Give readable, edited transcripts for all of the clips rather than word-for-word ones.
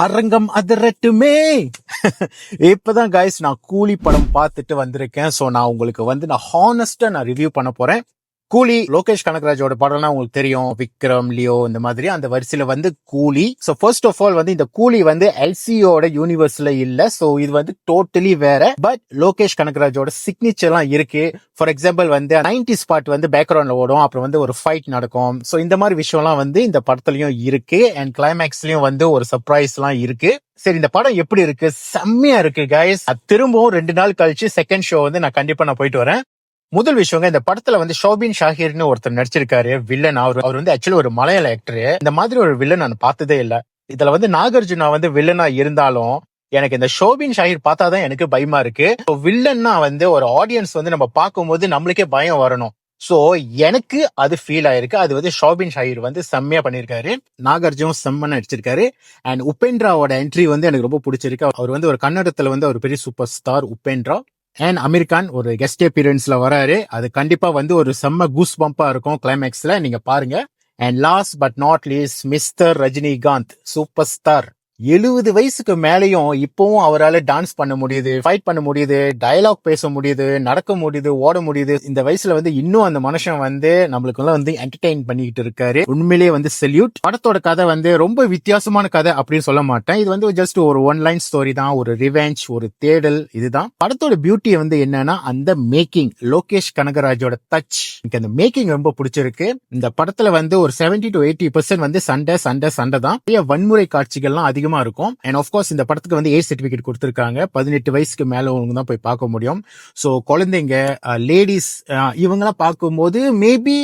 அரங்கம் அதிரட்டுமே. இப்பதான் கைஸ் நான் கூலி படம் பார்த்துட்டு வந்திருக்கேன். சோ நான் உங்களுக்கு வந்து நான் ஹானஸ்டா நான் ரிவ்யூ பண்ண போறேன். கூலி லோகேஷ் கனகராஜோட படம்லாம் உங்களுக்கு தெரியும். விக்ரம், லியோ இந்த மாதிரி அந்த வரிசையில வந்து கூலி. சோ ஃபர்ஸ்ட் ஆஃப் ஆல் வந்து இந்த கூலி வந்து எல்சியோட யூனிவர்ஸ்ல இல்ல. சோ இது வந்து டோட்டலி வேற. பட் லோகேஷ் கனகராஜோட சிக்னேச்சர் எல்லாம் இருக்கு. ஃபார் எக்ஸாம்பிள் வந்து 90s பாட்டு வந்து பேக்ரவுண்ட்ல ஓடும். அப்புறம் வந்து ஒரு ஃபைட் நடக்கும். சோ இந்த மாதிரி விஷயம்லாம் வந்து இந்த படத்துலயும் இருக்கு. அண்ட் கிளைமேக்ஸ்லயும் வந்து ஒரு சர்ப்ரைஸ் எல்லாம் இருக்கு. சரி, இந்த படம் எப்படி இருக்கு? செம்மையா இருக்கு கைஸ். திரும்பவும் 2 நாள் கழிச்சு செகண்ட் ஷோ வந்து நான் கண்டிப்பா போயிட்டு வரேன். முதல் விஷயங்க, இந்த படத்துல வந்து ஷோபின் ஷாஹிர்னு ஒருத்தர் நடிச்சிருக்காரு வில்லன். அவர் வந்து ஆக்சுவலி ஒரு மலையாள ஆக்டர். இந்த மாதிரி ஒரு வில்லன் நான் பார்த்ததே இல்ல. இதுல வந்து நாகார்ஜுனா வந்து வில்லனா இருந்தாலும் எனக்கு இந்த ஷோபின் ஷாஹிர் பார்த்தாதான் எனக்கு பயமா இருக்கு. வில்லன்னா வந்து ஒரு ஆடியன்ஸ் வந்து நம்ம பார்க்கும்போது நம்மளுக்கே பயம் வரணும். சோ எனக்கு அது ஃபீல் ஆயிருக்கு. அது வந்து ஷோபின் ஷாஹிர் வந்து செம்மையா பண்ணிருக்காரு. நாகார்ஜுனும் செம்ம நடிச்சிருக்காரு. அண்ட் உபேந்திராவோட என்ட்ரி வந்து எனக்கு ரொம்ப பிடிச்சிருக்கு. அவர் வந்து ஒரு கன்னடத்துல வந்து ஒரு பெரிய super star Upendra. And Aamir Khan ஒரு கெஸ்ட் அப்பியரன்ஸ்ல வராரு. அது கண்டிப்பா வந்து ஒரு செம்ம கூஸ் பம்பா இருக்கும் கிளைமேக்ஸ்ல, நீங்க பாருங்க. And last but not least mister Rajinikanth, super star. 70 வயசுக்கு மேலேயும் இப்பவும் அவரால் டான்ஸ் பண்ண முடியுது, ஃபைட் பண்ண முடியுது, டயலாக் பேச முடியுது, நடக்க முடியுது, ஓட முடியுது. இந்த வயசுல வந்து இன்னும் அந்த மனுஷன் வந்து நம்மளுக்குள்ள வந்து என்டர்டெயின் பண்ணிக்கிட்டு இருக்காரு. உண்மையிலேயே வந்து செல்யூட். படத்தோட கதை வந்து ரொம்ப வித்தியாசமான கதை அப்படின்னு சொல்ல மாட்டேன். இது வந்து ஜஸ்ட் ஒரு ஒன் லைன் ஸ்டோரி தான். ஒரு ரிவெஞ்ச், ஒரு தேடல். இதுதான் படத்தோட பியூட்டி வந்து என்னன்னா அந்த மேக்கிங். லோகேஷ் கனகராஜோட டச். எனக்கு அந்த மேக்கிங் ரொம்ப பிடிச்சிருக்கு. இந்த படத்துல வந்து ஒரு 70 to 80% வந்து சண்டை சண்டை சண்டை தான். நிறைய வன்முறை காட்சிகள்லாம் அதிகமா இருக்கும். அண்ட் ஆஃப் கோர்ஸ் இந்த படத்துக்கு வந்து ஏஜ் சர்டிபிகேட் கொடுத்திருக்காங்க. 18 வயசுக்கு மேல தான் போய் பார்க்க முடியும். சோ குழந்தைங்க, லேடிஸ், இவங்கெல்லாம் பார்க்கும்போது மேபி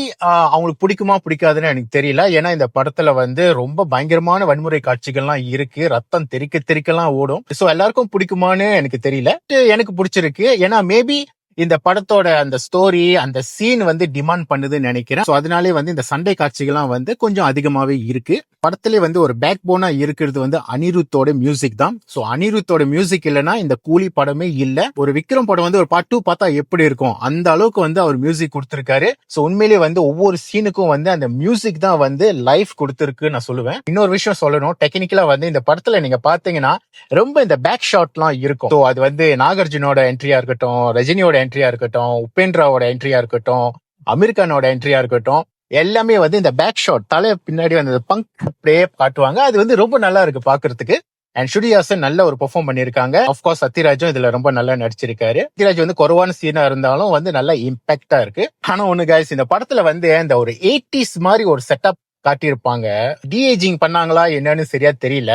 அவங்களுக்கு பிடிக்குமா பிடிக்காதுன்னு எனக்கு தெரியல. ஏன்னா இந்த படத்துல வந்து ரொம்ப பயங்கரமான வன்முறை காட்சிகள்லாம் இருக்கு. ரத்தம் தெறிக்க தெறிக்கலாம் ஓடும். சோ எல்லாருக்கும் பிடிக்குமான்னு எனக்கு தெரியல. எனக்கு பிடிச்சிருக்கு. ஏன்னா மேபி இந்த படத்தோட அந்த ஸ்டோரி, அந்த சீன் வந்து டிமாண்ட் பண்ணுதுன்னு நினைக்கிறேன். சோ அதனாலே வந்து இந்த சண்டை காட்சிகள்லாம் வந்து கொஞ்சம் அதிகமாவே இருக்கு. படத்திலே வந்து ஒரு பேக் போனா இருக்கிறது வந்து அனிருத்தோட மியூசிக் தான். சோ அனிருத்தோட மியூசிக் இல்லைன்னா இந்த கூலி படமே இல்ல. ஒரு விக்ரம் படம் வந்து ஒரு பார்ட் 2 பார்த்தா எப்படி இருக்கும், அந்த அளவுக்கு வந்து அவர் மியூசிக் கொடுத்திருக்காரு. சோ உண்மையிலேயே வந்து ஒவ்வொரு சீனுக்கும் வந்து அந்த மியூசிக் தான் வந்து லைஃப் கொடுத்திருக்கு நான் சொல்லுவேன். இன்னொரு விஷயம் சொல்லணும், டெக்னிக்கலா வந்து இந்த படத்துல நீங்க பாத்தீங்கன்னா ரொம்ப இந்த பேக் ஷாட்லாம் இருக்கும். சோ அது வந்து நாகார்ஜுனோட என்ட்ரியா இருக்கட்டும், ரஜினியோட என்ட்ரியா இருக்கட்டும், உபேந்திராவோட என்ட்ரியா இருக்கட்டும், அமீர்கானோட என்ட்ரியா இருக்கட்டும், எல்லாமே வந்து இந்த பேக் ஷாட் தலை பின்னாடி வந்து பங்க் அப்படியே காட்டுவாங்க. அது வந்து ரொம்ப நல்லா இருக்கு பாக்குறதுக்கு. அண்ட் ஸ்ருதிஹாசன் நல்ல ஒரு பெர்ஃபார்ம் பண்ணிருக்காங்க. ஆஃப்கோர்ஸ் சத்யராஜும் இதுல ரொம்ப நல்லா நடிச்சிருக்காரு. சத்யராஜ் வந்து குறைவான சீனா இருந்தாலும் வந்து நல்ல இம்பாக்டா இருக்கு. ஆனா ஒண்ணு கைஸ், இந்த படத்துல வந்து இந்த ஒரு 80s மாதிரி ஒரு செட்டப் காட்டியிருப்பாங்க. டிஏஜிங் பண்ணாங்களா என்னன்னு சரியா தெரியல.